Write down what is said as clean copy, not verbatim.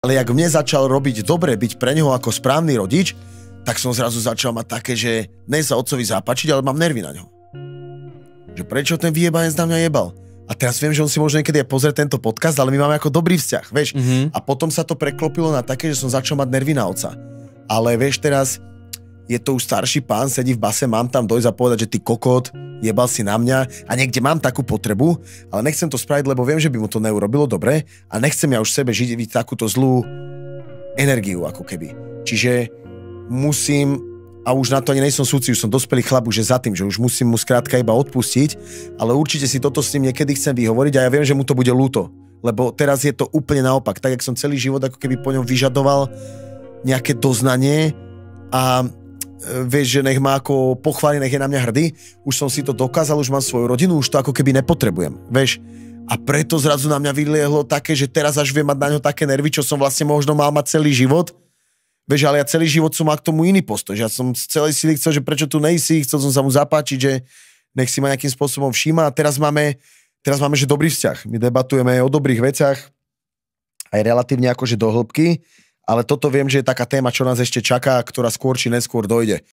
Ale jak mne začal robiť dobre, byť pre neho ako správny rodič, tak som zrazu začal mať také, že ne sa otcovi zápačiť, ale mám nervy na ňo. Že prečo ten vyjebanec na mňa jebal? A teraz viem, že on si možno niekedy aj pozrie tento podcast, ale my máme ako dobrý vzťah, vieš. A potom sa to preklopilo na také, že som začal mať nervy na otca. Ale vieš, teraz je to už starší pán, sedí v base, mám tam dojsť a povedať, že ty kokot, jebal si na mňa a niekde mám takú potrebu, ale nechcem to spraviť, lebo viem, že by mu to neurobilo dobre a nechcem ja už sebe žiť takúto zlú energiu, ako keby. Čiže musím, a už na to ani nejsom súci, už som dospelý chlap, už je za tým, že už musím mu skrátka iba odpustiť, ale určite si toto s ním niekedy chcem vyhovoriť a ja viem, že mu to bude ľúto, lebo teraz je to úplne naopak, tak jak som celý život ako keby po ňom vyžadoval nejaké doznanie a vieš, že nech ma ako pochváli, nech je na mňa hrdý, už som si to dokázal, už mám svoju rodinu, už to ako keby nepotrebujem, vieš. A preto zrazu na mňa vyliehlo také, že teraz až viem mať na ňo také nervy, čo som vlastne možno mal mať celý život. Vieš, ale ja celý život som mal k tomu iný postoj, že ja som z celej sily chcel, že prečo tu nejsi, chcel som sa mu zapáčiť, že nech si ma nejakým spôsobom všíma a teraz máme, že dobrý vzťah. My debatujeme o dobrých veciach, aj relatívne akože do hĺbky, ale toto viem, že je taká téma, čo nás ešte čaká, ktorá skôr či neskôr dojde.